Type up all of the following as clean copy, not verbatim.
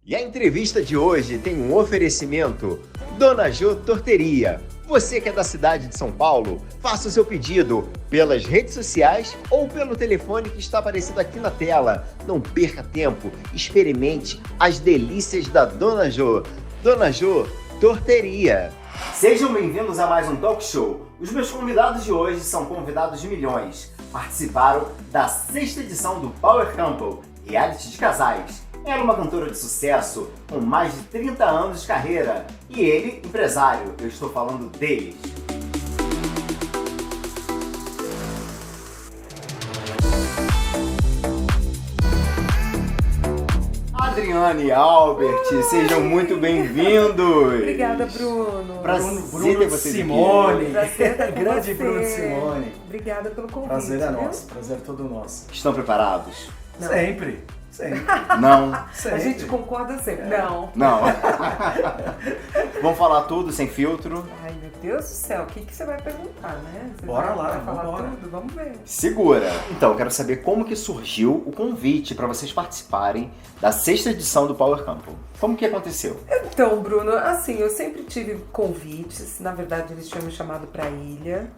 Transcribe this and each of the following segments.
E a entrevista de hoje tem um oferecimento Dona Jô Torteria. Você que é da cidade de São Paulo, faça o seu pedido pelas redes sociais ou pelo telefone que está aparecendo aqui na tela. Não perca tempo, experimente as delícias da Dona Jô. Dona Jô Torteria. Sejam bem-vindos a mais um talk show. Os meus convidados de hoje são convidados de milhões. Participaram da 6ª edição do Power Couple, reality de casais. Ela é uma cantora de sucesso com mais de 30 anos de carreira. E ele, empresário. Eu estou falando deles. Adriane e Albert, sejam muito bem-vindos. Obrigada, Bruno. Prazer ter vocês Simone. Prazer estar com Grande você. Bruno Simone. Obrigada pelo convite. Prazer é viu? nosso, prazer é todo nosso. Estão preparados? Não. Sempre. Não. Sempre. A gente concorda sempre. Não. Não. Vamos falar tudo sem filtro. Ai, meu Deus do céu, o que você vai perguntar, né? Você Bora vai, lá, vai falar vambora. tudo? Vamos ver. Segura. Então, eu quero saber como que surgiu o convite para vocês participarem da 6ª edição do Power Couple. Como que aconteceu? Então, Bruno, assim, eu sempre tive convites. Na verdade, eles tinham me chamado para a ilha.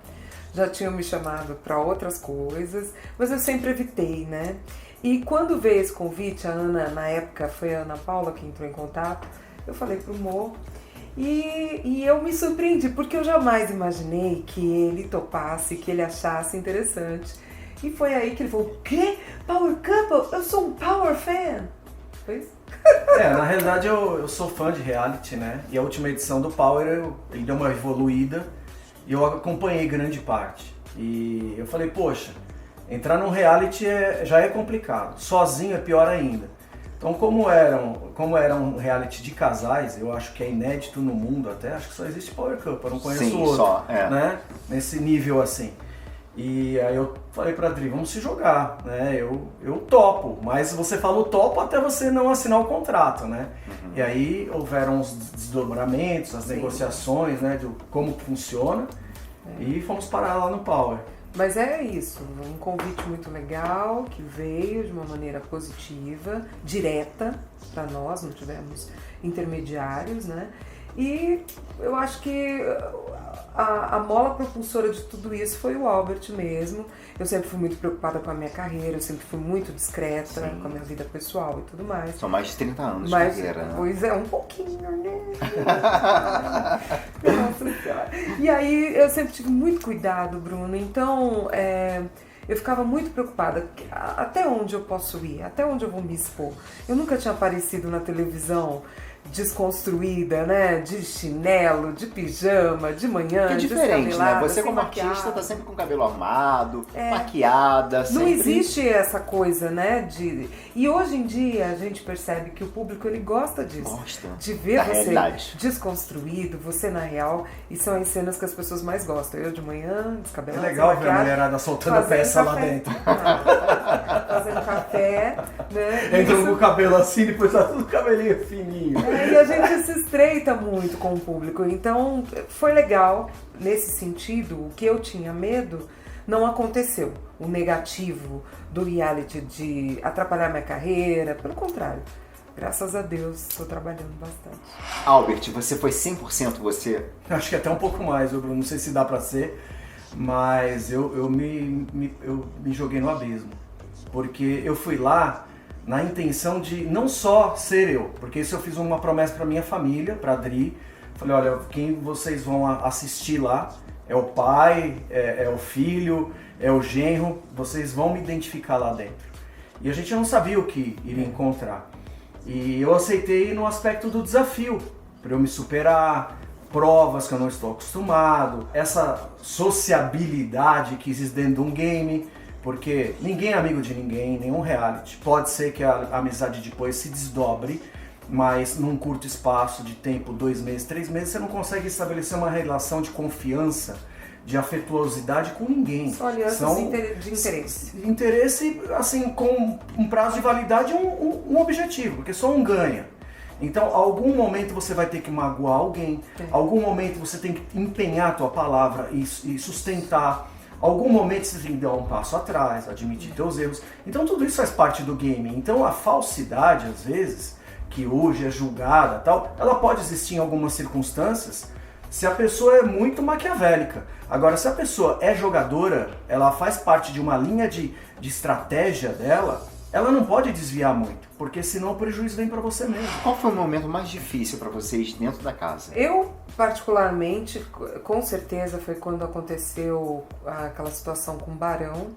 Já tinham me chamado para outras coisas. Mas eu sempre evitei, né? E quando veio esse convite, a Ana, na época, foi a Ana Paula que entrou em contato, eu falei pro Mo, e eu me surpreendi, porque eu jamais imaginei que ele topasse, que ele achasse interessante. E foi aí que ele falou, o quê? Power Couple? Eu sou um Power fan! Foi isso? Na realidade eu sou fã de reality, né? E a última edição do Power, ele deu uma evoluída e eu acompanhei grande parte. E eu falei, poxa, entrar num reality já é complicado, sozinho é pior ainda. Então como era um reality de casais, eu acho que é inédito no mundo até, acho que só existe Power Couple, eu não conheço Sim, outro, só, né? Nesse nível assim. E aí eu falei pra Adri, vamos se jogar, né? Eu topo, mas você fala o topo até você não assinar o contrato, né? Uhum. E aí houveram os desdobramentos, as negociações, né? De como funciona, e fomos parar lá no Power. Mas é isso, um convite muito legal, que veio de uma maneira positiva, direta para nós, não tivemos intermediários, né? E eu acho que a mola propulsora de tudo isso foi o Albert mesmo. Eu sempre fui muito preocupada com a minha carreira, eu sempre fui muito discreta com a minha vida pessoal e tudo mais. São mais de 30 anos de Mas, carreira, né? pois é, um pouquinho, né? Nossa Senhora. E aí eu sempre tive muito cuidado, Bruno. Então eu ficava muito preocupada. Até onde eu posso ir? Até onde eu vou me expor? Eu nunca tinha aparecido na televisão desconstruída, né? De chinelo, de pijama, de manhã, Que é diferente, né? descabelada, Você sem como maquiagem. artista tá sempre com o cabelo arrumado, maquiada, Não sempre... existe essa coisa, né? E hoje em dia a gente percebe que o público ele gosta disso. Gosta de ver da você realidade. desconstruído, você na real. E são as cenas que as pessoas mais gostam. Eu de manhã, É descabelada, legal sem ver a maquiagem, mulherada soltando fazendo peça lá café. dentro. Fazendo café, né? Entram Isso- com o cabelo assim, depois tá tudo cabelinho fininho. E a gente se estreita muito com o público. Então foi legal nesse sentido. O que eu tinha medo não aconteceu. O negativo do reality de atrapalhar minha carreira, pelo contrário. Graças a Deus, estou trabalhando bastante. Albert, você foi 100% você? Acho que até um pouco mais, Bruno. Não sei se dá pra ser, mas eu me joguei no abismo. Porque eu fui lá na intenção de não só ser eu, porque isso eu fiz uma promessa pra minha família, pra Adri. Falei, olha, quem vocês vão assistir lá é o pai, é o filho, é o genro, vocês vão me identificar lá dentro. E a gente não sabia o que iria encontrar. E eu aceitei no aspecto do desafio, para eu me superar, provas que eu não estou acostumado, essa sociabilidade que existe dentro de um game, porque ninguém é amigo de ninguém, nenhum reality. Pode ser que a amizade depois se desdobre, mas num curto espaço de tempo, 2 meses, 3 meses, você não consegue estabelecer uma relação de confiança, de afetuosidade com ninguém. Só alianças de interesse. Interesse, assim, com um prazo de validade e um objetivo, porque só um ganha. Então, algum momento você vai ter que magoar alguém, algum momento você tem que empenhar a tua palavra e sustentar, algum momento você tem que dar um passo atrás, admitir teus erros. Então, tudo isso faz parte do game. Então, a falsidade, às vezes, que hoje é julgada tal, ela pode existir em algumas circunstâncias se a pessoa é muito maquiavélica. Agora, se a pessoa é jogadora, ela faz parte de uma linha de estratégia dela, ela não pode desviar muito, porque senão o prejuízo vem para você mesmo. Qual foi o momento mais difícil para vocês dentro da casa? Eu, particularmente, com certeza foi quando aconteceu aquela situação com o Barão.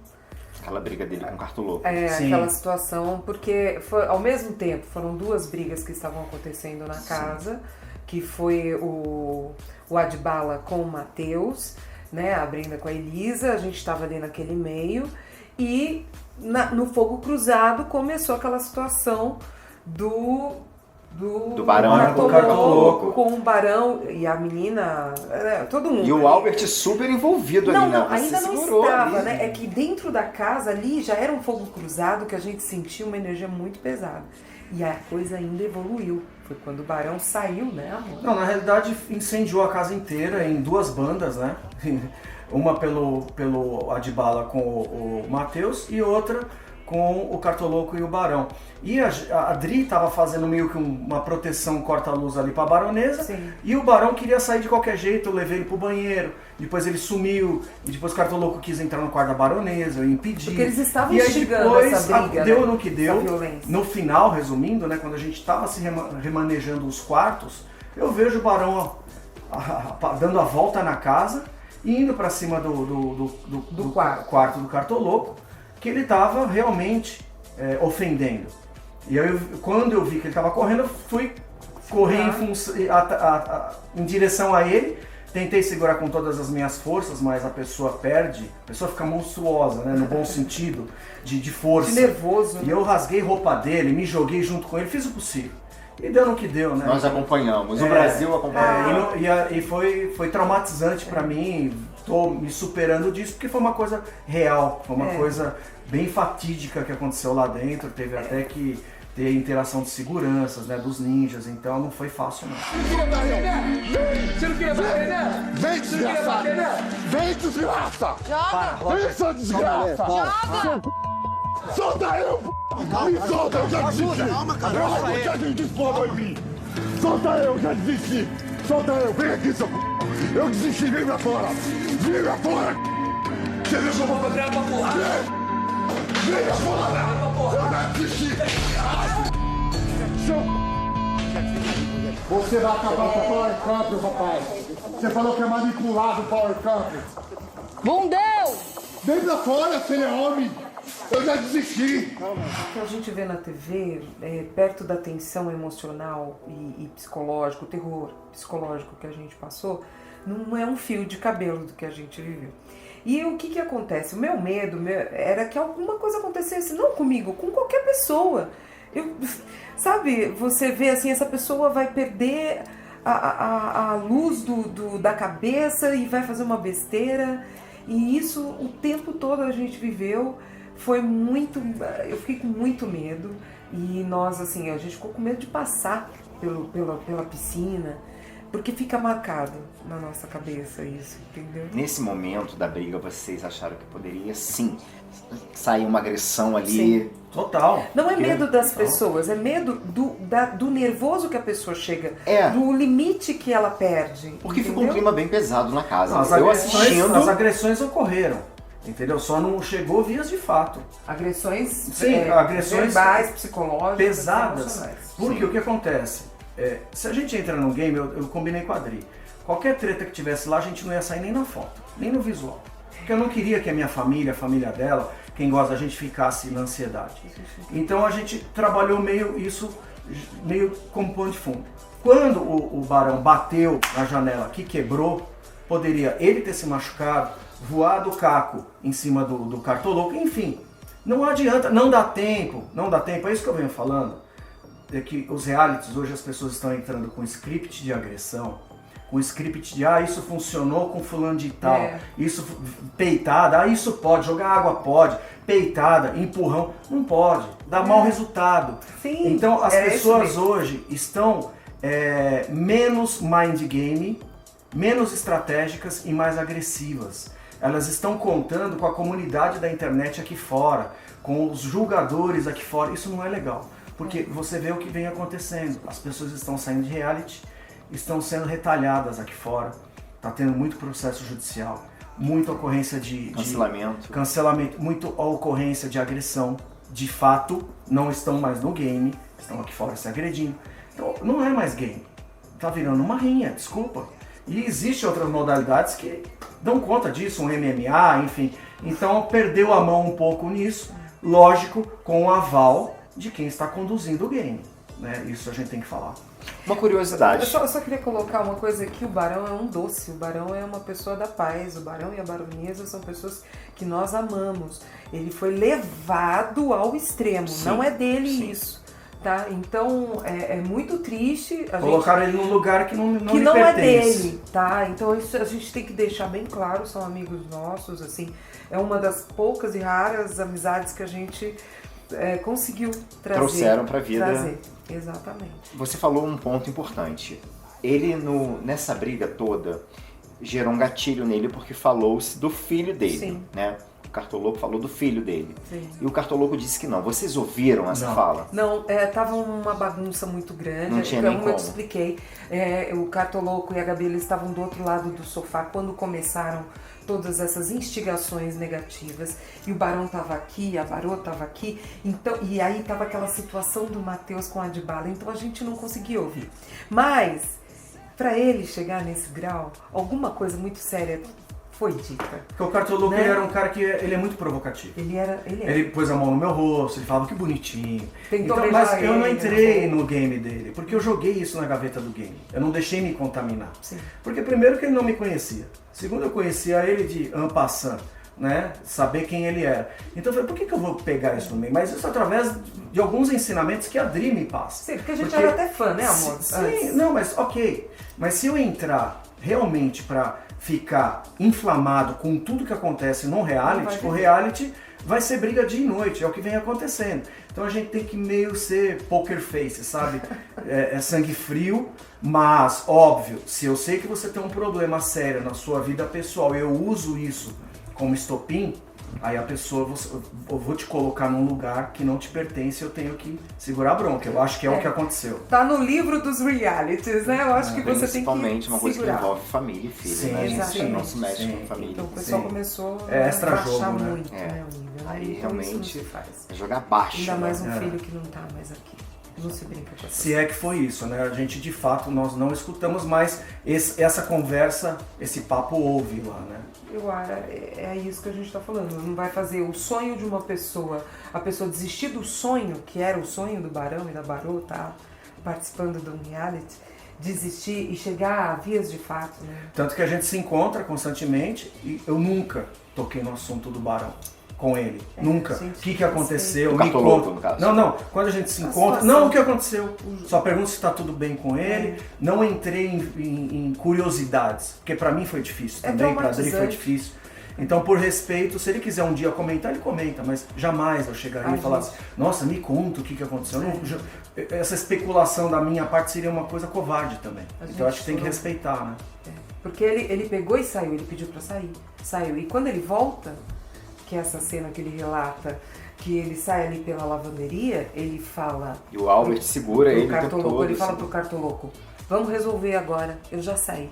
Aquela briga dele com o Cartoloco. Sim. Aquela situação, porque foi, ao mesmo tempo foram duas brigas que estavam acontecendo na casa, que foi o Adbala com o Matheus, né, a Brenda com a Elisa, a gente estava ali naquele meio, e no fogo cruzado começou aquela situação do Barão com o Cartoloco. com o Barão e a menina, todo mundo. E o Albert super envolvido ali, né? Não, Você ainda não segurou estava, ali. né? É que dentro da casa ali já era um fogo cruzado que a gente sentia uma energia muito pesada. E a coisa ainda evoluiu. Foi quando o Barão saiu, né, amor? Não, na realidade incendiou a casa inteira em duas bandas, né? Uma pelo Adbala com o Matheus e outra com o Cartoloco e o Barão. E a Dri estava fazendo meio que uma proteção corta-luz ali para a baronesa. Sim. E o Barão queria sair de qualquer jeito, eu levei ele pro banheiro, depois ele sumiu, e depois o Cartoloco quis entrar no quarto da baronesa, eu impedi. Porque eles estavam e aí instigando depois, essa briga, deu né? no que deu. Essa violência. No final, resumindo, né, quando a gente estava se remanejando os quartos, eu vejo o Barão dando a volta na casa e indo para cima do quarto do Cartoloco, que ele estava realmente ofendendo. E aí, quando eu vi que ele estava correndo, eu fui correr em direção a ele, tentei segurar com todas as minhas forças, mas a pessoa perde, a pessoa fica monstruosa, né, no bom sentido, de força. De nervoso. E eu rasguei roupa dele, me joguei junto com ele, fiz o possível. E deu no que deu, né? Nós acompanhamos, o Brasil acompanhou. E foi traumatizante pra mim, tô me superando disso, porque foi uma coisa real, foi uma coisa bem fatídica que aconteceu lá dentro, teve até que ter interação de seguranças, né, dos ninjas, então não foi fácil não. Você não queria bater nela? Vem, desgraçado! Vem, desgraça! Vem, sua desgraça! Solta eu, p***! Me solta, eu já desisti! Eu já desisti, porra, vai vir! Solta eu, já desisti! Solta eu, vem aqui, seu p***! Eu desisti, vem pra fora! Vem pra fora! Você viu que eu vou fazer ela pra porrada? Vem pra fora! Eu já desisti! Você vai acabar com o Power Camp, rapaz! Você falou que é manipulado o Power Camp! Bundão! Vem pra fora, se ele é homem! Eu já desisti! O que a gente vê na TV, perto da tensão emocional e psicológico, o terror psicológico que a gente passou, não é um fio de cabelo do que a gente viveu. E o que acontece? O meu medo era que alguma coisa acontecesse, não comigo, com qualquer pessoa. Sabe, você vê assim, essa pessoa vai perder a luz da cabeça e vai fazer uma besteira. E isso o tempo todo a gente viveu. Foi muito, eu fiquei com muito medo e nós, assim, a gente ficou com medo de passar pela piscina, porque fica marcado na nossa cabeça isso, entendeu? Nesse momento da briga, vocês acharam que poderia, sim, sair uma agressão ali? Sim. Total. Não é medo das pessoas, é medo do nervoso que a pessoa chega, É. do limite que ela perde. Porque ficou um entendeu? clima bem pesado na casa. Não, as Eu agressões, assistindo... as agressões ocorreram, entendeu? Só não chegou vias de fato. Agressões, Sim, agressões verbais, psicológicas, pesadas. emocionais. Porque o que acontece? Se a gente entra num game, eu combinei com a Adri. Qualquer treta que tivesse lá, a gente não ia sair nem na foto, nem no visual. Porque eu não queria que a minha família, a família dela, quem gosta da gente, ficasse na ansiedade. Então a gente trabalhou meio como pano de fundo. Quando o Barão bateu na janela que quebrou, poderia ele ter se machucado, voado o caco em cima do Cartoloco, enfim. Não adianta, não dá tempo, é isso que eu venho falando. É que os realities, hoje as pessoas estão entrando com script de agressão, com script de, isso funcionou com fulano de tal, isso peitada, isso pode, jogar água pode, peitada, empurrão, não pode, dá mau resultado. Sim, então as pessoas isso mesmo. hoje estão menos mind game, menos estratégicas e mais agressivas. Elas estão contando com a comunidade da internet aqui fora, com os julgadores aqui fora, isso não é legal. Porque você vê o que vem acontecendo. As pessoas estão saindo de reality, estão sendo retalhadas aqui fora. Tá tendo muito processo judicial, muita ocorrência de cancelamento, muita ocorrência de agressão. De fato, não estão mais no game, estão aqui fora se agredindo. Então, não é mais game. Tá virando uma rinha, desculpa. E existem outras modalidades que dão conta disso, um MMA, enfim. Então, perdeu a mão um pouco nisso, lógico, com o aval de quem está conduzindo o game. Né? Isso a gente tem que falar. Uma curiosidade. Eu só queria colocar uma coisa aqui, o Barão é um doce, o Barão é uma pessoa da paz, o Barão e a Baronesa são pessoas que nós amamos. Ele foi levado ao extremo, não é dele isso. Tá? Então é muito triste. Colocaram ele num lugar que não que lhe não pertence. É dele, tá? Então isso a gente tem que deixar bem claro, são amigos nossos, assim, é uma das poucas e raras amizades que a gente conseguiu trazer. Trouxeram pra vida. Trazer. Exatamente. Você falou um ponto importante. Ele, nessa briga toda, gerou um gatilho nele porque falou-se do filho dele. Sim. Né? O Cartoloco falou do filho dele. Sim. E o Cartoloco disse que não. Vocês ouviram essa fala? Não, tava uma bagunça muito grande. Não tinha nem como eu te expliquei, o Cartoloco e a Gabi, eles estavam do outro lado do sofá quando começaram todas essas instigações negativas, e o Barão tava aqui, a Barô tava aqui, então, e aí tava aquela situação do Matheus com a Adbala, então a gente não conseguia ouvir. Mas, para ele chegar nesse grau, alguma coisa muito séria foi dita. Porque o Cartoloco, né? Ele era um cara que ele é muito provocativo. Ele pôs a mão no meu rosto, ele falava que bonitinho. Então, mas eu não entrei no game dele, porque eu joguei isso na gaveta do game. Eu não deixei me contaminar. Sim. Porque primeiro que ele não me conhecia. Segundo, eu conhecia ele de en passant, né? Saber quem ele era. Então eu falei, por que eu vou pegar isso no meio? Mas isso através de alguns ensinamentos que a Dri me passa. Sim, porque a gente era até fã, né, amor? Sim, não, mas ok. Mas se eu entrar realmente pra ficar inflamado com tudo que acontece no reality, o reality vai ser briga dia e noite, é o que vem acontecendo. Então a gente tem que meio ser poker face, sabe? É sangue frio, mas óbvio, se eu sei que você tem um problema sério na sua vida pessoal e eu uso isso como estopim, aí a pessoa, eu vou te colocar num lugar que não te pertence, eu tenho que segurar a bronca. Eu acho que é o que aconteceu. Tá no livro dos realities, né? Eu acho que você tem que principalmente uma coisa que envolve família e filho, sim, né? A gente não exatamente. se mexe com família. Então o pessoal começou a extra baixar jogo, né? muito, né, o nível. Aí então, realmente isso não se faz. é jogar baixo. Ainda mais um filho que não tá mais aqui. Não se brinca com Se é que foi isso, né? A gente, de fato, nós não escutamos, mas essa conversa, esse papo houve lá, né? É isso que a gente está falando. Não vai fazer o sonho de uma pessoa, a pessoa desistir do sonho, que era o sonho do Barão e da Barô, tá participando do reality, desistir e chegar a vias de fato, né? Tanto que a gente se encontra constantemente e eu nunca toquei no assunto do Barão com ele. Nunca. O que aconteceu? O Cartoloco, no caso. Não. Quando a gente se encontra... Não, o que aconteceu? Só pergunto se está tudo bem com ele. Não entrei em curiosidades, porque para mim foi difícil também, para Adri foi difícil. Então, por respeito, se ele quiser um dia comentar, ele comenta, mas jamais eu chegaria e falasse, nossa, me conta o que aconteceu. Essa especulação da minha parte seria uma coisa covarde também. Então, eu acho que tem que respeitar, né? Porque ele pegou e saiu, ele pediu para sair. Saiu. E quando ele volta, que é essa cena que ele relata, que ele sai ali pela lavanderia, ele fala... E o Albert segura ele o tempo todo. Ele fala pro Cartoloco, vamos resolver agora, eu já saí.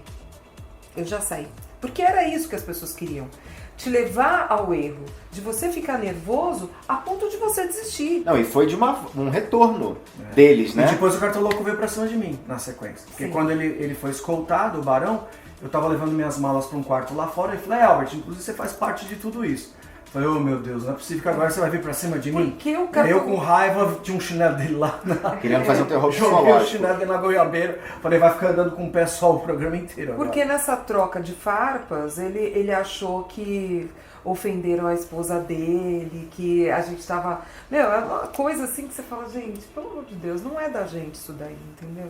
Porque era isso que as pessoas queriam. Te levar ao erro, de você ficar nervoso a ponto de você desistir. Não, e foi de um retorno deles, né? E depois o Cartoloco veio pra cima de mim, na sequência. Porque quando ele foi escoltado, o Barão, eu tava levando minhas malas pra um quarto lá fora e falei, Albert, inclusive você faz parte de tudo isso. Falei, oh meu Deus, não é possível que agora você vai vir pra cima de mim? Porque o cara... Eu com raiva, tinha um chinelo dele lá. Querendo fazer um terror psicológico. Joguei o chinelo dele na goiabeira. Falei, vai ficar andando com o pé só o programa inteiro agora. Porque nessa troca de farpas, ele achou que ofenderam a esposa dele, que a gente tava... Meu, é uma coisa assim que você fala, gente, pelo amor de Deus, não é da gente isso daí, entendeu?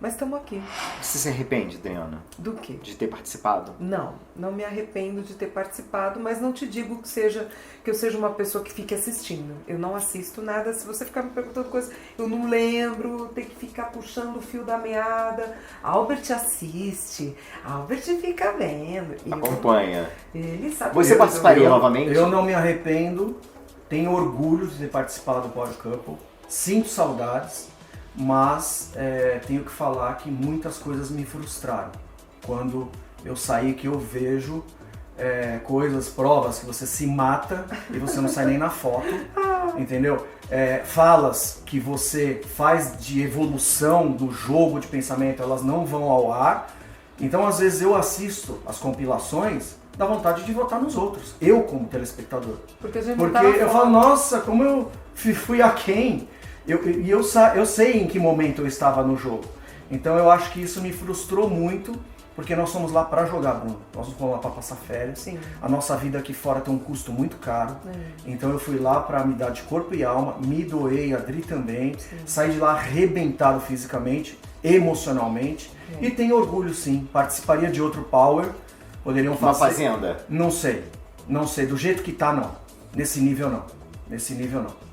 Mas estamos aqui. Você se arrepende, Adriana? Do quê? De ter participado? Não me arrependo de ter participado, mas não te digo que eu seja uma pessoa que fique assistindo. Eu não assisto nada. Se você ficar me perguntando coisas, eu não lembro, tem que ficar puxando o fio da meada. Albert assiste, Albert fica vendo. Acompanha. Ele sabe. Você participaria novamente? Eu não me arrependo, tenho orgulho de ter participado do Power Couple. sinto saudades, mas tenho que falar que muitas coisas me frustraram. Quando eu saí, que eu vejo coisas, provas que você se mata e você não sai nem na foto, entendeu? Falas que você faz de evolução do jogo de pensamento, elas não vão ao ar. Então, às vezes, eu assisto as compilações, dá vontade de votar nos outros, eu como telespectador. Porque a gente Porque eu falo, nossa, como eu fui aquém. E eu sei em que momento eu estava no jogo. Então eu acho que isso me frustrou muito, porque nós fomos lá para jogar, Bruno. Nós não fomos lá para passar férias. Sim. A nossa vida aqui fora tem um custo muito caro. Então eu fui lá para me dar de corpo e alma, me doei, a Adri também. Sim. Saí de lá arrebentado fisicamente, emocionalmente. E tenho orgulho sim, participaria de outro Power. Poderiam fazer... Uma fazenda? Não sei, do jeito que tá não. Nesse nível não.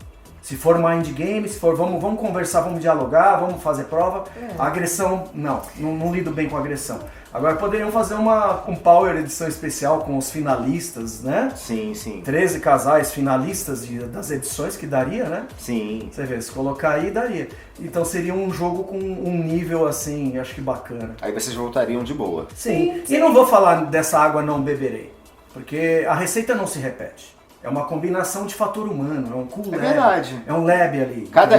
Se for mind game, se for vamos conversar, vamos dialogar, vamos fazer prova. A agressão, não lido bem com agressão. Agora poderiam fazer um Power edição especial com os finalistas, né? Sim. 13 casais finalistas das edições que daria, né? Sim. Você vê, se colocar aí, daria. Então seria um jogo com um nível assim, acho que bacana. Aí vocês voltariam de boa. Sim. E não vou falar dessa água não beberei, porque a receita não se repete. É uma combinação de fator humano, é um cool lab. É verdade. É um lab ali. Cada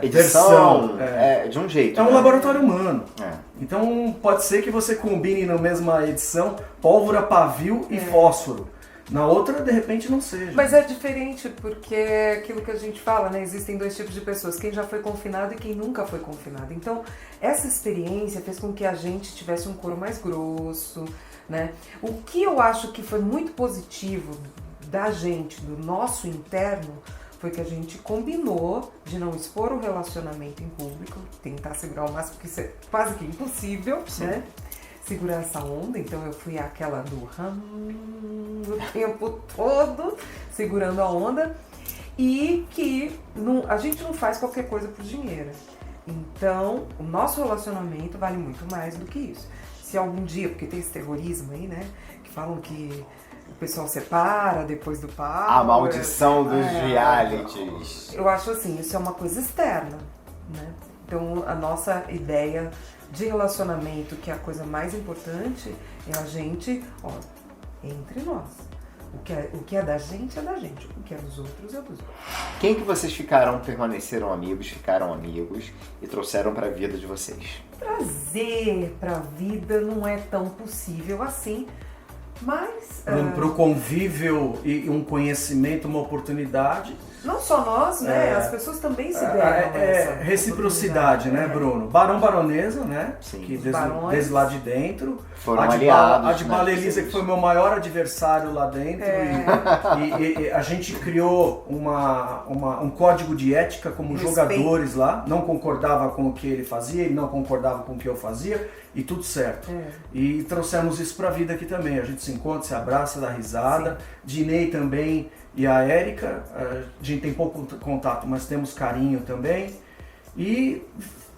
edição versão, é de um jeito. É um laboratório humano. É. Então pode ser que você combine na mesma edição pólvora, pavio e fósforo. Na outra, de repente, não seja. Mas é diferente, porque é aquilo que a gente fala, né? Existem dois tipos de pessoas, quem já foi confinado e quem nunca foi confinado. Então, essa experiência fez com que a gente tivesse um couro mais grosso, né? O que eu acho que foi muito positivo da gente, do nosso interno, foi que a gente combinou de não expor o relacionamento em público, tentar segurar o máximo, porque isso é quase que impossível, né? Segurar essa onda, então eu fui aquela do o tempo todo, segurando a onda, e que a gente não faz qualquer coisa por dinheiro. Então, o nosso relacionamento vale muito mais do que isso. Se algum dia, porque tem esse terrorismo aí, né, que falam que o pessoal separa depois do Power. A maldição dos realities. Eu acho assim, isso é uma coisa externa, né? Então, a nossa ideia de relacionamento, que é a coisa mais importante, é a gente, entre nós. O que é da gente, o que é dos outros, é dos outros. Quem que vocês permaneceram amigos, ficaram amigos e trouxeram pra vida de vocês? Trazer pra vida não é tão possível assim, mas... Pro convívio e um conhecimento, uma oportunidade... Não só nós, né? As pessoas também se deram essa reciprocidade, né, Bruno? Barão, baronesa, né? Sim. Que desde lá de dentro. Foram aliados. A de Balelisa, que foi meu maior adversário lá dentro. E a gente criou um código de ética como jogadores lá. Não concordava com o que ele fazia, ele não concordava com o que eu fazia. E tudo certo. E trouxemos isso pra vida aqui também. A gente se encontra, se abraça, dá risada. Dinei também. E a Érica, a gente tem pouco contato, mas temos carinho também. E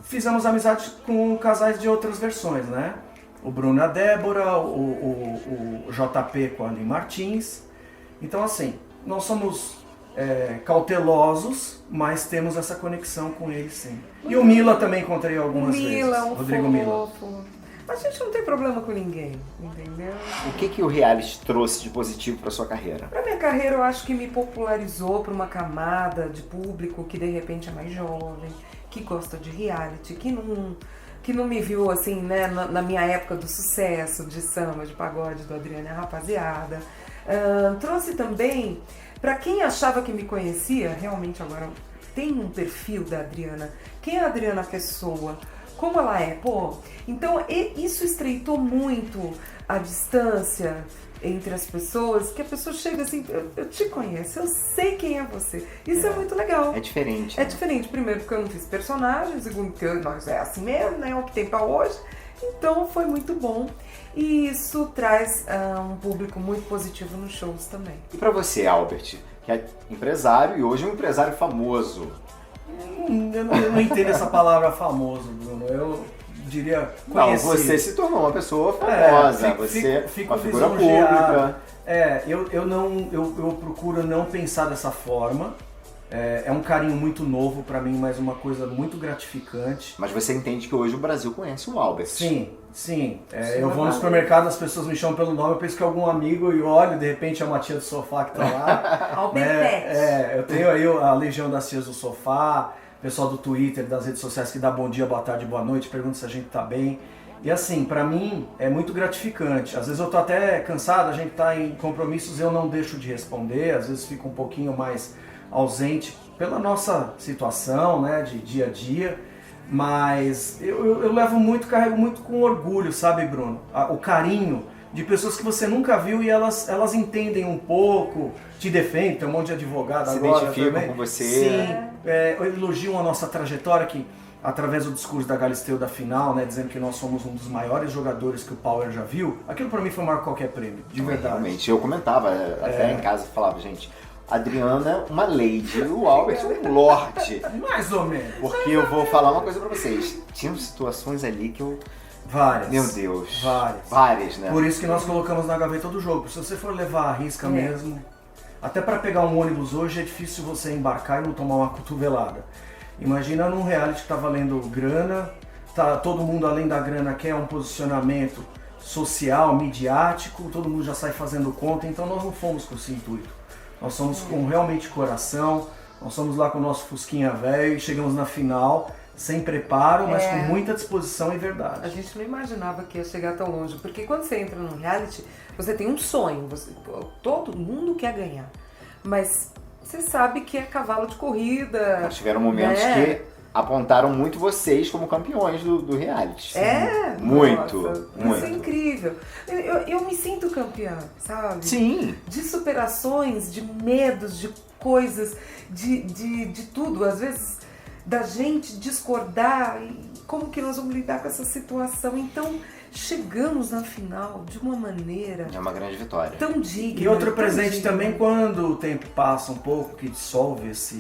fizemos amizade com casais de outras versões, né? O Bruno e a Débora, o JP com a Aline Martins. Então, assim, nós somos cautelosos, mas temos essa conexão com eles, sim. E o Mila também encontrei algumas vezes. Rodrigo Mila. A gente não tem problema com ninguém, entendeu? O que o reality trouxe de positivo para sua carreira? Pra minha carreira, eu acho que me popularizou para uma camada de público que de repente é mais jovem, que gosta de reality, que não me viu assim, né, na minha época do sucesso, de samba, de pagode, do Adriano e a Rapaziada. Trouxe também, para quem achava que me conhecia, realmente agora tem um perfil da Adriana. Quem é a Adriana Pessoa? Como ela é, então isso estreitou muito a distância entre as pessoas, que a pessoa chega assim, eu te conheço, eu sei quem é você. Isso é muito legal. É diferente. É diferente, primeiro porque eu não fiz personagem, segundo porque nós é assim mesmo, né, o que tem pra hoje. Então foi muito bom e isso traz um público muito positivo nos shows também. E pra você, Albert, que é empresário e hoje um empresário famoso? Eu não entendo essa palavra famoso, Bruno. Eu diria conhecido. Não, você se tornou uma pessoa famosa, fico uma figura pública. Eu procuro não pensar dessa forma, É um carinho muito novo pra mim, mas uma coisa muito gratificante. Mas você entende que hoje o Brasil conhece o Albert. Sim. Eu vou no supermercado, as pessoas me chamam pelo nome, eu penso que é algum amigo e olho, de repente é uma tia do sofá que tá lá. Albert. Eu tenho aí a legião das tias do sofá, pessoal do Twitter, das redes sociais que dá bom dia, boa tarde, boa noite, pergunta se a gente tá bem. E assim, pra mim é muito gratificante. Às vezes eu tô até cansado, a gente tá em compromissos, eu não deixo de responder, às vezes fico um pouquinho mais ausente pela nossa situação, né, de dia a dia, mas eu levo muito, carrego muito com orgulho, sabe, Bruno? O carinho de pessoas que você nunca viu e elas entendem um pouco, te defendem, tem um monte de advogado agora. Se identificam também. com você. Sim, elogiam a nossa trajetória, que através do discurso da Galisteu da final, né, dizendo que nós somos um dos maiores jogadores que o Power já viu, aquilo pra mim foi maior que qualquer prêmio, de verdade. Realmente, eu comentava até em casa, falava, gente, Adriana, uma lady, o Albert, um lorde. Mais ou menos. Porque eu vou falar uma coisa pra vocês, tinham situações ali que eu... Várias. Meu Deus. Várias, né? Por isso que nós colocamos na gaveta do jogo. Se você for levar a risca mesmo, até pra pegar um ônibus hoje é difícil você embarcar e não tomar uma cotovelada. Imagina num reality que tá valendo grana, tá todo mundo além da grana quer um posicionamento social, midiático, todo mundo já sai fazendo conta, então nós não fomos com esse intuito. Nós somos com realmente coração, nós somos lá com o nosso fusquinha velho e chegamos na final sem preparo, mas com muita disposição e verdade. A gente não imaginava que ia chegar tão longe, porque quando você entra num reality, você tem um sonho, todo mundo quer ganhar, mas você sabe que é cavalo de corrida. Mas tiveram momentos que apontaram muito vocês como campeões do reality. Muito. Isso é incrível. Eu me sinto campeã, sabe? Sim. De superações, de medos, de coisas, de tudo. Às vezes, da gente discordar e como que nós vamos lidar com essa situação. Então, chegamos na final de uma maneira... É uma grande vitória. Tão digna. E outro presente também, quando o tempo passa um pouco, que dissolve essa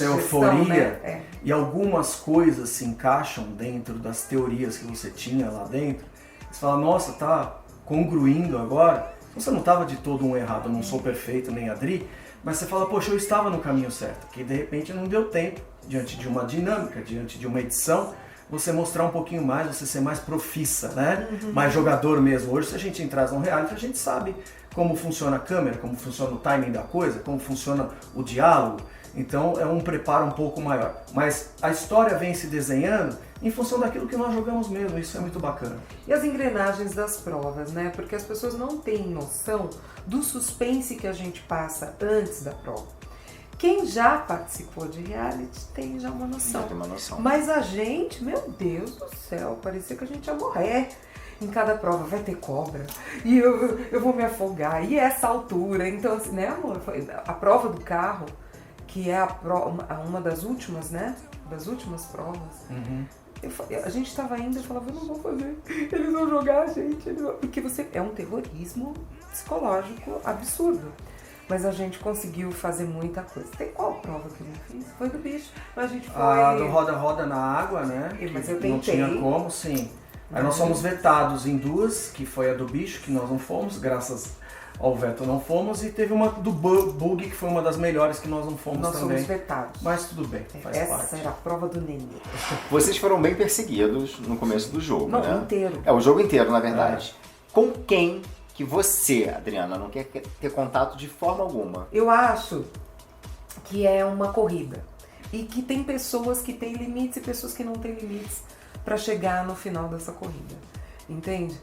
euforia, né? E algumas coisas se encaixam dentro das teorias que você tinha lá dentro, você fala, nossa, tá congruindo agora. Você não estava de todo um errado, eu não sou perfeito nem Adri, mas você fala, poxa, eu estava no caminho certo, que de repente não deu tempo, diante de uma dinâmica, diante de uma edição, você mostrar um pouquinho mais, você ser mais profissa, né? Mais jogador mesmo. Hoje, se a gente entrar num reality, a gente sabe como funciona a câmera, como funciona o timing da coisa, como funciona o diálogo. Então é um preparo um pouco maior. Mas a história vem se desenhando em função daquilo que nós jogamos mesmo, isso é muito bacana. E as engrenagens das provas, né? Porque as pessoas não têm noção do suspense que a gente passa antes da prova. Quem já participou de reality tem já uma noção. Já tem uma noção. Mas a gente, meu Deus do céu, parecia que a gente ia morrer. Em cada prova vai ter cobra e eu vou me afogar. E essa altura, então assim, né, amor? A prova do carro, que é uma das últimas, né? Das últimas provas. A gente estava indo e falava, eu não vou fazer, eles vão jogar a gente. Porque é um terrorismo psicológico absurdo. Mas a gente conseguiu fazer muita coisa. Tem qual prova que eu não fiz? Foi do bicho. Mas a gente foi... A do roda-roda na água, né? Mas eu tentei. Não tinha como, sim. Aí nós fomos vetados em duas, que foi a do bicho, que nós não fomos, graças ao veto não fomos, e teve uma do bug, que foi uma das melhores que nós não fomos também. Nós fomos vetados. Mas tudo bem, faz Essa parte. era a prova do nenê. Vocês foram bem perseguidos no começo do jogo, Não, né? inteiro. O jogo inteiro, na verdade. Com quem que você, Adriana, não quer ter contato de forma alguma? Eu acho que é uma corrida. E que tem pessoas que têm limites e pessoas que não têm limites para chegar no final dessa corrida. Entende?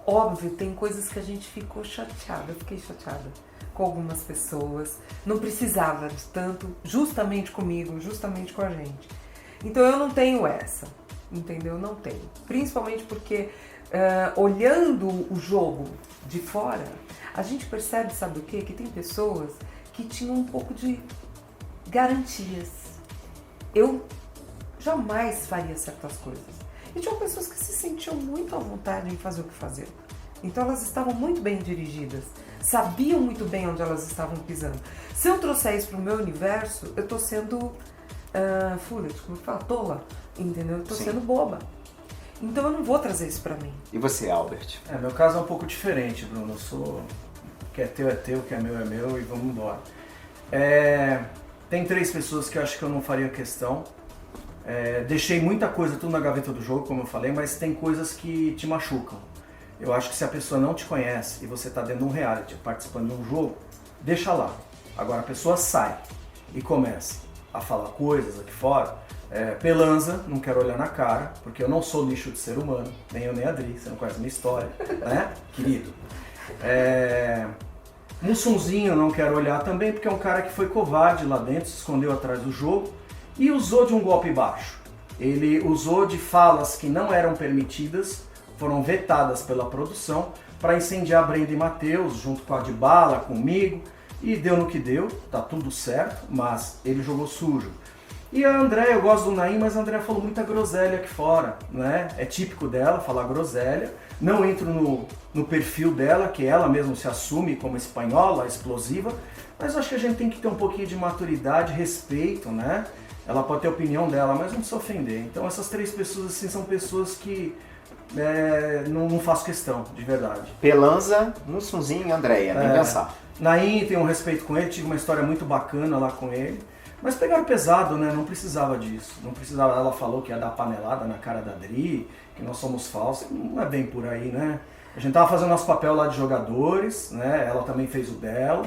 Óbvio, tem coisas que a gente ficou chateada. Eu fiquei chateada com algumas pessoas. Não precisava de tanto, justamente comigo, justamente com a gente. Então eu não tenho essa. Entendeu? Não tenho. Principalmente porque... olhando o jogo de fora, a gente percebe, sabe o quê? Que tem pessoas que tinham um pouco de garantias. Eu jamais faria certas coisas. E tinham pessoas que se sentiam muito à vontade em fazer o que fazer. Então elas estavam muito bem dirigidas, sabiam muito bem onde elas estavam pisando. Se eu trouxer isso para o meu universo, eu estou sendo foolish, como fala? Tola, entendeu? Eu estou sendo boba. Então eu não vou trazer isso pra mim. E você, Albert? Meu caso é um pouco diferente, Bruno. Eu sou... O que é teu, o que é meu e vamos embora. Tem 3 pessoas que eu acho que eu não faria questão. Deixei muita coisa tudo na gaveta do jogo, como eu falei, mas tem coisas que te machucam. Eu acho que se a pessoa não te conhece e você está dentro de um reality, participando de um jogo, deixa lá. Agora a pessoa sai e começa a falar coisas aqui fora. Pelanza, não quero olhar na cara, porque eu não sou lixo de ser humano, nem eu nem a Adri, você não conhece a minha história, né, querido? Mussunzinho, não quero olhar também, porque é um cara que foi covarde lá dentro, se escondeu atrás do jogo e usou de um golpe baixo. Ele usou de falas que não eram permitidas, foram vetadas pela produção, para incendiar Brenda e Matheus, junto com a Dibala, comigo, e deu no que deu, tá tudo certo, mas ele jogou sujo. E a Andréia, eu gosto do Naim, mas a Andréia falou muita groselha aqui fora, né? É típico dela falar groselha. Não entro no perfil dela, que ela mesma se assume como espanhola, explosiva, mas eu acho que a gente tem que ter um pouquinho de maturidade, respeito, né? Ela pode ter a opinião dela, mas não se ofender. Então essas 3 pessoas assim são pessoas que não faço questão, de verdade. Pelanza, Mussunzinho e Andréia, nem pensar. Naim, tenho um respeito com ele, tive uma história muito bacana lá com ele. Mas pegaram pesado, né? Não precisava disso. Não precisava. Ela falou que ia dar panelada na cara da Adri, que nós somos falsos. Não é bem por aí, né? A gente tava fazendo nosso papel lá de jogadores, né? Ela também fez o dela.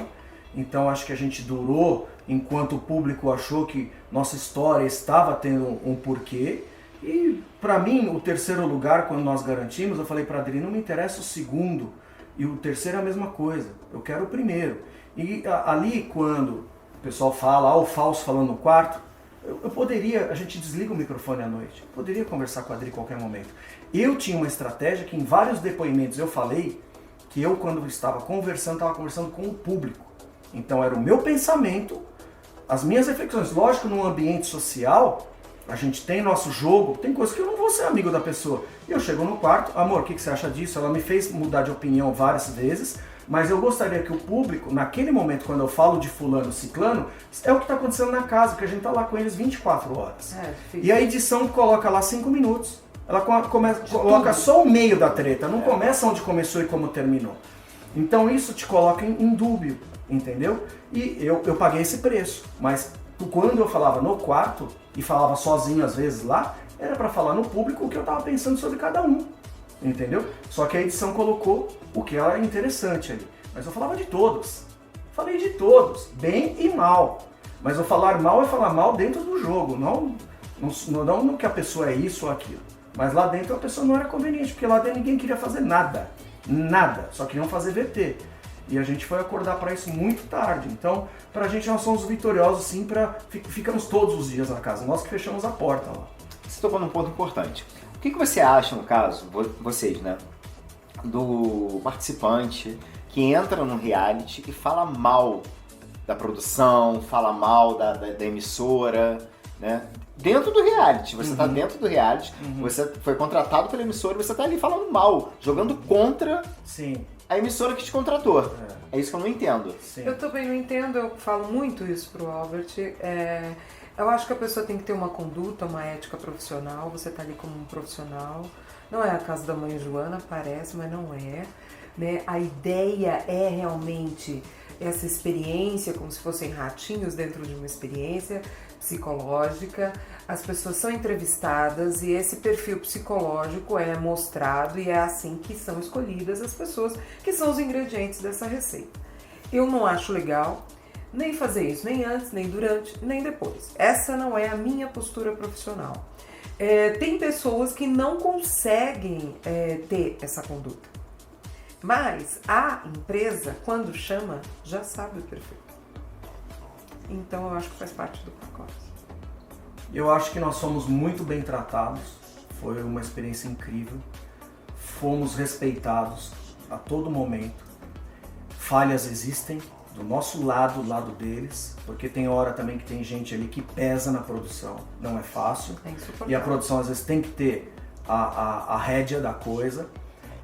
Então acho que a gente durou enquanto o público achou que nossa história estava tendo um porquê. E pra mim, o 3º lugar, quando nós garantimos, eu falei pra Adri, não me interessa o 2º. E o 3º é a mesma coisa. Eu quero o 1º. E ali, quando o pessoal fala, o falso falando no quarto, eu poderia, a gente desliga o microfone à noite, eu poderia conversar com a Adri em qualquer momento. Eu tinha uma estratégia que em vários depoimentos eu falei que eu, quando estava conversando com o público. Então era o meu pensamento, as minhas reflexões. Lógico, num ambiente social, a gente tem nosso jogo, tem coisas que eu não vou ser amigo da pessoa. E eu chego no quarto, amor, o que você acha disso? Ela me fez mudar de opinião várias vezes, mas eu gostaria que o público, naquele momento, quando eu falo de fulano, ciclano, é o que está acontecendo na casa, que a gente está lá com eles 24 horas. E a edição coloca lá 5 minutos. Ela coloca só o meio da treta, não começa onde começou e como terminou. Então isso te coloca em dúbio, entendeu? E eu paguei esse preço, mas quando eu falava no quarto, e falava sozinho às vezes lá, era para falar no público o que eu estava pensando sobre cada um. Entendeu? Só que a edição colocou o que era interessante ali. Mas eu falava de todos. Falei de todos, bem e mal. Mas eu falar mal é falar mal dentro do jogo, não no que a pessoa é isso ou aquilo. Mas lá dentro a pessoa não era conveniente, porque lá dentro ninguém queria fazer nada. Nada. Só queriam fazer VT. E a gente foi acordar para isso muito tarde. Então, pra gente nós somos vitoriosos sim, ficamos todos os dias na casa. Nós que fechamos a porta lá. Você tocou num ponto importante. O que você acha, no caso, vocês, né, do participante que entra no reality e fala mal da produção, fala mal da emissora, né? Dentro do reality, você tá dentro do reality, você foi contratado pela emissora e você tá ali falando mal, jogando contra a emissora que te contratou. É isso que eu não entendo. Sim. Eu também não entendo, eu falo muito isso pro Albert. Eu acho que a pessoa tem que ter uma conduta, uma ética profissional, você tá ali como um profissional. Não é a casa da mãe Joana, parece, mas não é. Né? A ideia é realmente essa experiência, como se fossem ratinhos dentro de uma experiência psicológica. As pessoas são entrevistadas e esse perfil psicológico é mostrado e é assim que são escolhidas as pessoas que são os ingredientes dessa receita. Eu não acho legal nem fazer isso, nem antes, nem durante, nem depois. Essa não é a minha postura profissional. Tem pessoas que não conseguem ter essa conduta. Mas a empresa, quando chama, já sabe o perfil. Então eu acho que faz parte do pacote. Eu acho que nós somos muito bem tratados. Foi uma experiência incrível. Fomos respeitados a todo momento. Falhas existem do nosso lado, do lado deles, porque tem hora também que tem gente ali que pesa na produção, não é fácil, e a produção às vezes tem que ter a rédea da coisa.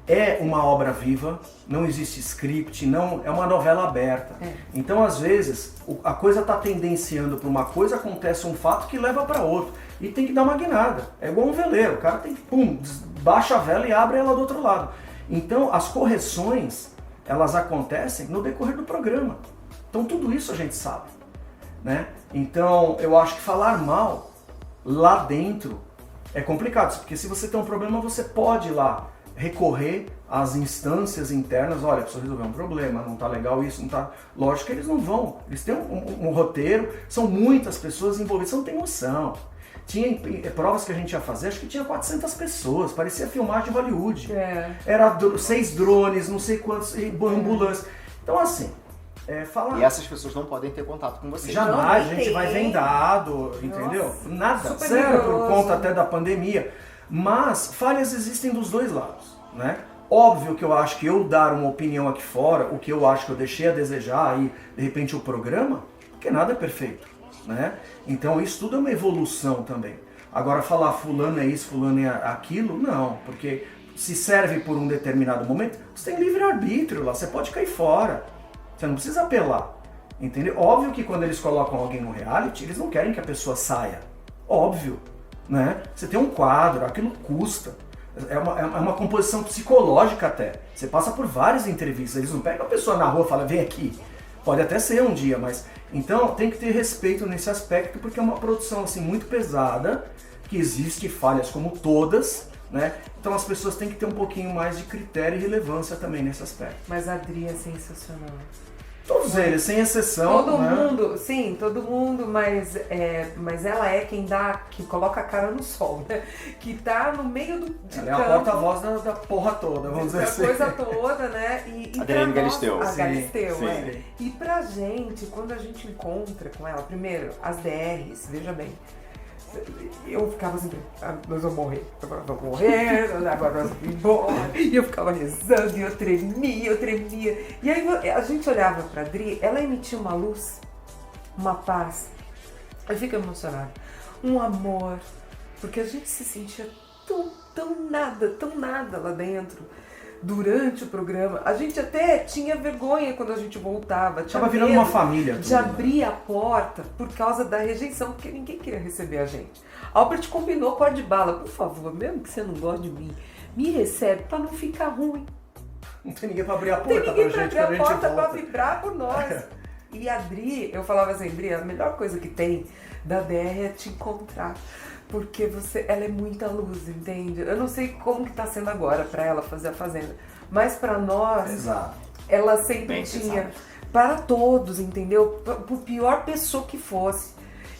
É uma obra viva, não existe script, não é uma novela aberta. Então às vezes a coisa está tendenciando para uma coisa, acontece um fato que leva para outro, e tem que dar uma guinada. É igual um veleiro, o cara tem que baixa a vela e abre ela do outro lado. Então as correções, elas acontecem no decorrer do programa. Então tudo isso a gente sabe. né? Então, eu acho que falar mal lá dentro é complicado, porque se você tem um problema, você pode ir lá recorrer às instâncias internas, olha, preciso resolver um problema, não tá legal isso, não tá... Lógico que eles não vão, eles têm um roteiro, são muitas pessoas envolvidas, você não tem noção. Tinha provas que a gente ia fazer, acho que tinha 400 pessoas, parecia filmagem de Hollywood. Era 6 drones, não sei quantos, ambulâncias. Então assim, falar... E essas pessoas não podem ter contato com você. Jamais, a gente vai vendado, entendeu? Nossa, nada, super zero por rigoroso. conta até da pandemia. Mas falhas existem dos dois lados, né? Óbvio que eu acho que eu dar uma opinião aqui fora, o que eu acho que eu deixei a desejar aí, de repente o programa, porque nada é perfeito, né? Então isso tudo é uma evolução também. Agora falar fulano é isso, fulano é aquilo, não, porque se serve por um determinado momento, você tem livre-arbítrio lá, você pode cair fora, você não precisa apelar, entendeu? Óbvio que quando eles colocam alguém no reality, eles não querem que a pessoa saia, óbvio, né? Você tem um quadro, aquilo custa. É uma composição psicológica até. Você passa por várias entrevistas, eles não pegam a pessoa na rua e falam, vem aqui. Pode até ser um dia, mas... Então tem que ter respeito nesse aspecto, porque é uma produção assim, muito pesada, que existe falhas como todas, né? Então as pessoas têm que ter um pouquinho mais de critério e relevância também nesse aspecto. Mas a Adri é sensacional. Todos eles, sem exceção. Todo né? mundo, sim, todo mundo, mas ela é quem que coloca a cara no sol, né? Que tá no meio de Ela é a porta-voz da porra toda, vamos dizer da assim. coisa toda, né? E Adriane pra nós- Galisteu. A Sim, Galisteu, sim. é. E pra gente, quando a gente encontra com ela, primeiro, as DRs, veja bem, eu ficava sempre, nós vamos morrer, vamos morrer, agora nós vamos embora. E eu ficava rezando, e eu tremia. E aí a gente olhava pra Adri, ela emitia uma luz, uma paz. Eu fico emocionada. Um amor, porque a gente se sentia tão nada lá dentro. Durante o programa, a gente até tinha vergonha quando a gente voltava. Tava virando uma família. De abrir a porta por causa da rejeição, porque ninguém queria receber a gente. Albert combinou com a de bala, por favor, mesmo que você não goste de mim, me recebe pra não ficar ruim. Não tem ninguém pra abrir a Não tem porta ninguém pra pra gente, abrir a quando a gente porta pra volta. vibrar por nós. E a Adri, eu falava assim, Adri, a melhor coisa que tem da DR é te encontrar. Porque ela é muita luz, entende? Eu não sei como que tá sendo agora pra ela fazer a Fazenda. Mas pra nós, Exato. ela sempre Bem tinha. pensado. Para todos, entendeu? Por pior pessoa que fosse.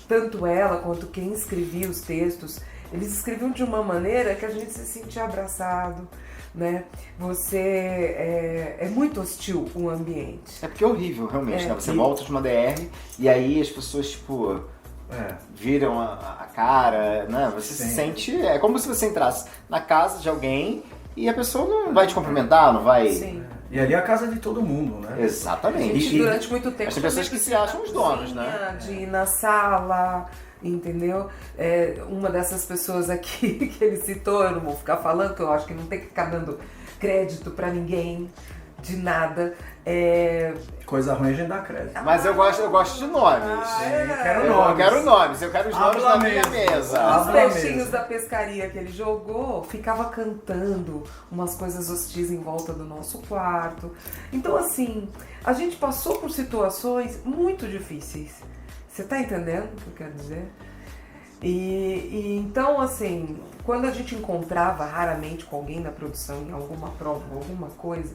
Tanto ela quanto quem escrevia os textos, eles escreviam de uma maneira que a gente se sentia abraçado, né? É muito hostil o ambiente. É porque é horrível, realmente, né? Você E- volta de uma DR e aí as pessoas, tipo, viram a cara, né? Você se Sim. sente... É como se você entrasse na casa de alguém e a pessoa não vai te cumprimentar, não vai... Sim. E ali é a casa de todo mundo, né? A Exatamente. gente, durante muito tempo, Mas tem pessoas que se acham os donos, né? De ir na sala, entendeu? Uma dessas pessoas aqui que ele citou, eu não vou ficar falando, que eu acho que não tem que ficar dando crédito pra ninguém, de nada. Coisa ruim a gente dá crédito. Mas eu gosto de nomes. quero Eu nomes. quero nomes, eu quero os nomes Abra na minha a mesa. mesa. Os Abra a peixinhos mesa. da pescaria que ele jogou, ficava cantando umas coisas hostis em volta do nosso quarto. Então, assim, a gente passou por situações muito difíceis. Você tá entendendo o que eu quero dizer? E então, assim, quando a gente encontrava raramente com alguém na produção, em alguma prova, alguma coisa,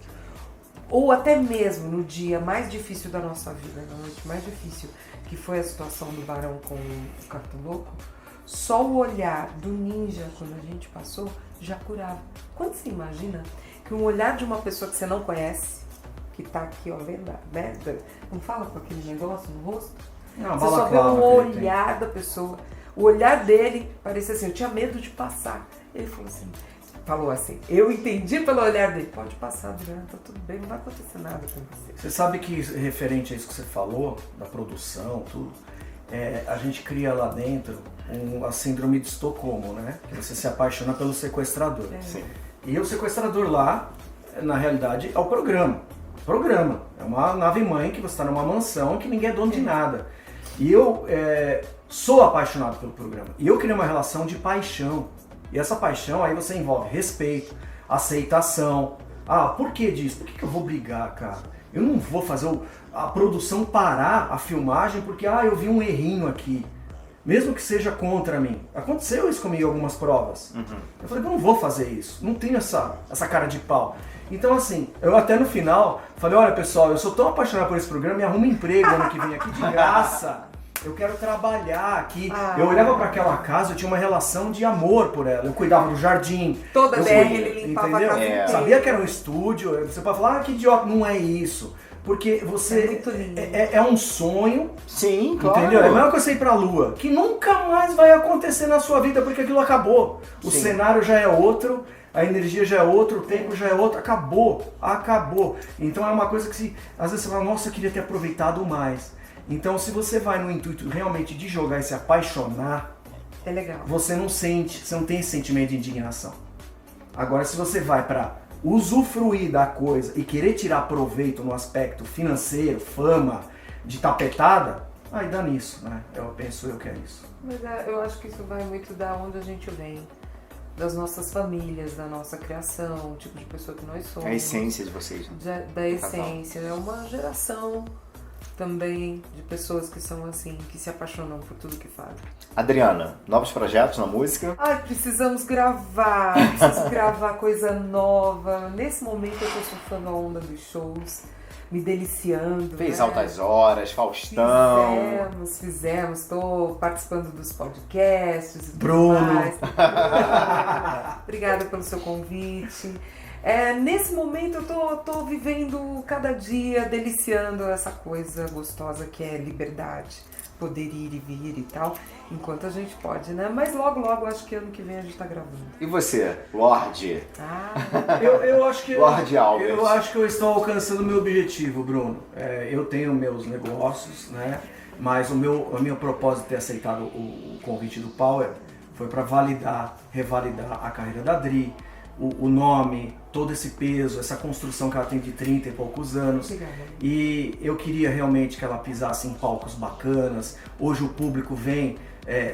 ou até mesmo no dia mais difícil da nossa vida, na noite mais difícil, que foi a situação do Barão com o Cartoloco, só o olhar do ninja, quando a gente passou, já curava. Quando você imagina que um olhar de uma pessoa que você não conhece, que tá aqui, ó, vendo, né? Não fala com aquele negócio no rosto? Não, Você só vê o olhar da pessoa. O olhar dele parecia assim, eu tinha medo de passar. Ele falou assim, eu entendi pelo olhar dele, pode passar, Adriana, tá tudo bem, não vai acontecer nada com você. Você sabe que, referente a isso que você falou, da produção, tudo, a gente cria lá dentro a síndrome de Estocolmo, né? Que você se apaixona pelo sequestrador. Sim. E o sequestrador lá, na realidade, é o programa. Programa. É uma nave-mãe que você está numa mansão que ninguém é dono de nada. E eu sou apaixonado pelo programa. E eu criei uma relação de paixão. E essa paixão aí você envolve respeito, aceitação. Ah, por que disso? Por que eu vou brigar, cara? Eu não vou fazer a produção parar a filmagem porque eu vi um errinho aqui. Mesmo que seja contra mim. Aconteceu isso comigo em algumas provas. Eu falei, eu não vou fazer isso. Não tenho essa cara de pau. Então assim, eu até no final falei, olha pessoal, eu sou tão apaixonado por esse programa, me arruma um emprego ano que vem aqui de graça. Eu quero trabalhar aqui. Eu olhava para aquela casa, eu tinha uma relação de amor por ela. Eu cuidava do jardim. Toda BR ele limpava a casa inteira. Sabia que era um estúdio. Você pode falar, que idiota. Não é isso. Porque você... É muito lindo. É um sonho. Sim, claro. Entendeu? É a mesma coisa você ir pra Lua. Que nunca mais vai acontecer na sua vida, porque aquilo acabou. O cenário já é outro. A energia já é outra, o tempo já é outro, acabou. Então é uma coisa que às vezes você fala, nossa, eu queria ter aproveitado mais. Então se você vai no intuito realmente de jogar e se apaixonar, é legal. Você não tem esse sentimento de indignação. Agora se você vai para usufruir da coisa e querer tirar proveito no aspecto financeiro, fama, de tapetada, aí dá nisso, né? Eu penso que é isso. Mas eu acho que isso vai muito da onde a gente vem. Das nossas famílias, da nossa criação, o tipo de pessoa que nós somos. A essência de vocês. Né? Da essência. É uma geração também de pessoas que são assim, que se apaixonam por tudo que fazem. Adriana, novos projetos na música? Precisamos gravar. Preciso gravar coisa nova. Nesse momento eu tô surfando a onda dos shows. Me deliciando. Fez né? Altas Horas, Faustão. Fizemos. Estou participando dos podcasts. Bruno. Obrigada pelo seu convite. Nesse momento eu tô vivendo cada dia, deliciando essa coisa gostosa que é liberdade. Poder ir e vir e tal, enquanto a gente pode, né? Mas logo, acho que ano que vem a gente tá gravando. E você, Lorde? Eu acho que Lorde Albert. Eu acho que eu estou alcançando o meu objetivo, Bruno. Eu tenho meus negócios, né? Mas o meu propósito de ter aceitado o convite do Power foi para revalidar a carreira da Adri, o nome, todo esse peso, essa construção que ela tem de 30 e poucos anos. Obrigada. E eu queria realmente que ela pisasse em palcos bacanas. Hoje o público vem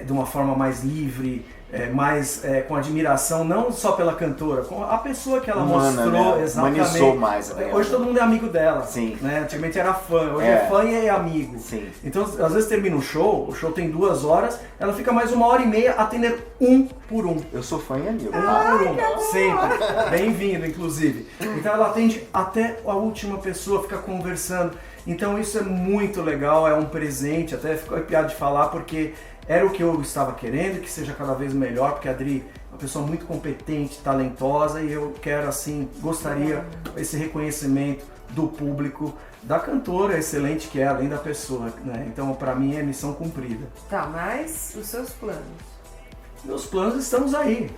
de uma forma mais livre, mais com admiração, não só pela cantora, com a pessoa que ela mostrou. Né? Exatamente. Humanizou mais. Hoje todo mundo é amigo dela. Sim. Né? Antigamente era fã, hoje é fã e é amigo. Sim. Então às vezes termina o show tem 2 horas, ela fica mais 1h30 atendendo um por um. Eu sou fã e amigo. Sempre. Bem-vindo, inclusive. Então ela atende até a última pessoa, fica conversando. Então isso é muito legal, é um presente, até ficou arrepiado de falar, porque era o que eu estava querendo, que seja cada vez melhor, porque a Adri é uma pessoa muito competente, talentosa, e eu quero, assim, gostaria esse reconhecimento do público, da cantora excelente que é, além da pessoa, né? Então, para mim, é missão cumprida. Tá, mas os seus planos? Meus planos estamos aí.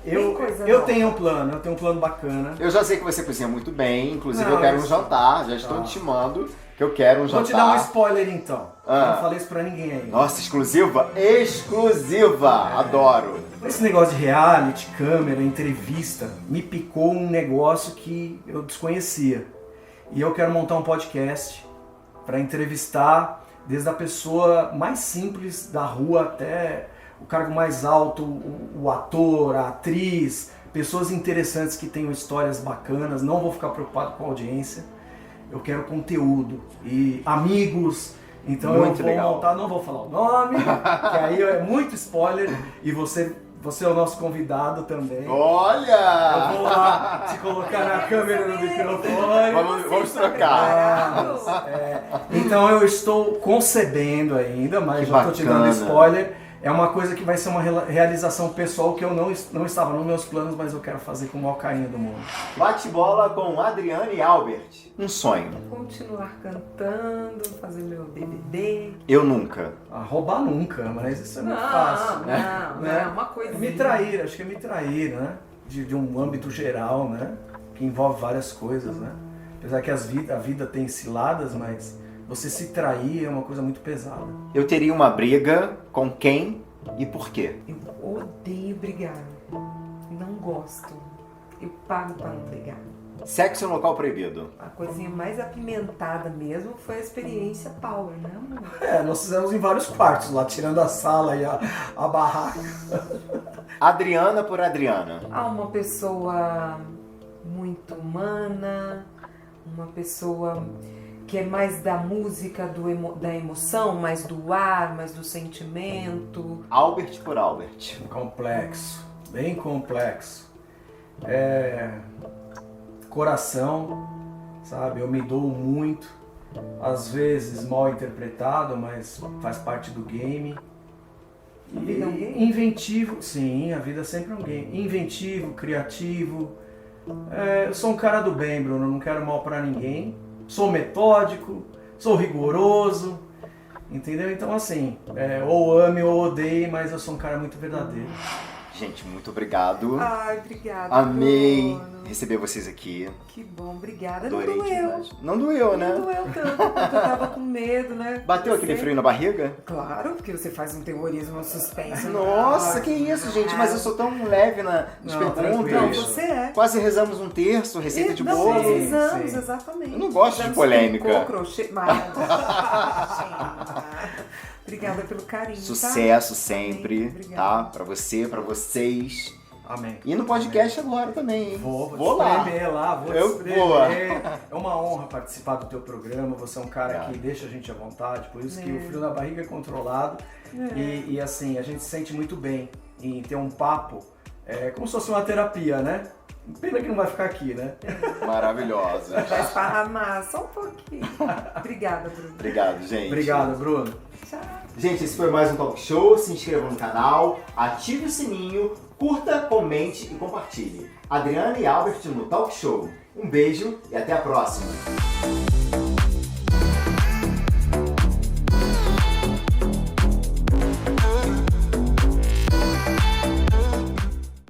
Eu tenho um plano bacana. Eu já sei que você cozinha muito bem, inclusive eu quero um jantar, já estou intimando que eu quero um jantar. Vou te dar um spoiler então. Eu não falei isso pra ninguém ainda. Nossa, exclusiva? Exclusiva! Adoro! Esse negócio de reality, câmera, entrevista, me picou um negócio que eu desconhecia. E eu quero montar um podcast para entrevistar desde a pessoa mais simples da rua até o cargo mais alto, o ator, a atriz, pessoas interessantes que tenham histórias bacanas. Não vou ficar preocupado com a audiência. Eu quero conteúdo e amigos. Então muito eu vou montar, não vou falar o nome, que aí é muito spoiler, e você é o nosso convidado também. Olha! Eu vou lá te colocar na câmera, no microfone. Vamos trocar. Então eu estou concebendo ainda, mas já estou te dando spoiler. É uma coisa que vai ser uma realização pessoal que eu não estava nos meus planos, mas eu quero fazer com o maior carinho do mundo. Bate-bola com Adriana e Albert. Um sonho. Continuar cantando, fazer meu DVD. Eu nunca. Roubar nunca, mas isso é muito fácil. Não, é uma coisa. Me trair, acho que é me trair, né? De um âmbito geral, né? Que envolve várias coisas, né? Apesar que a vida tem ciladas, mas você se trair é uma coisa muito pesada. Eu teria uma briga com quem e por quê? Eu odeio brigar. Não gosto. Eu pago pra não brigar. Sexo em local proibido. A coisinha mais apimentada mesmo foi a experiência Power, né, amor? Nós fizemos em vários quartos lá, tirando a sala e a barraca. Adriana por Adriana. Uma pessoa muito humana, uma pessoa que é mais da música, da emoção, mais do ar, mais do sentimento. Albert por Albert. Complexo, bem complexo. Coração, sabe? Eu me dou muito, às vezes mal interpretado, mas faz parte do game. A vida é um game? Inventivo, sim, a vida sempre é um game. Inventivo, criativo. Eu sou um cara do bem, Bruno, não quero mal pra ninguém. Sou metódico, sou rigoroso, entendeu? Então assim, ou ame ou odeie, mas eu sou um cara muito verdadeiro. Gente, muito obrigado. Ai, obrigada. Amei Bruno. receber vocês aqui. Que bom, obrigada. Adorei Não de doeu. verdade. Não doeu, né? Não doeu tanto, porque eu tava com medo, né? Bateu aquele frio na barriga? Claro, porque você faz um terrorismo, um suspense. Nossa, que isso, gente. Mas eu sou tão leve nas Não, perguntas. Não, tranquilo. você é. Quase rezamos um terço, receita de Não, bolo. precisamos, Sim. exatamente. Eu não gosto de Fizemos polêmica. tricô, crochê, mas... Obrigada pelo carinho, Sucesso tá? sempre, Amém, obrigada. tá? Pra você, pra vocês. Amém. E no podcast agora também, hein? Vou lá. escrever lá, vou Eu escrever. vou. É uma honra participar do teu programa, você é um cara que deixa a gente à vontade, por isso que o frio na barriga é controlado. E assim, a gente se sente muito bem em ter um papo, como se fosse uma terapia, né? Pena que não vai ficar aqui, né? Maravilhosa. Vai esparramar só um pouquinho. Obrigada, Bruno. Obrigado, gente. Obrigado, Bruno. Tchau. Gente, esse foi mais um Talk Show. Se inscreva no canal, ative o sininho, curta, comente e compartilhe. Adriana e Albert no Talk Show. Um beijo e até a próxima.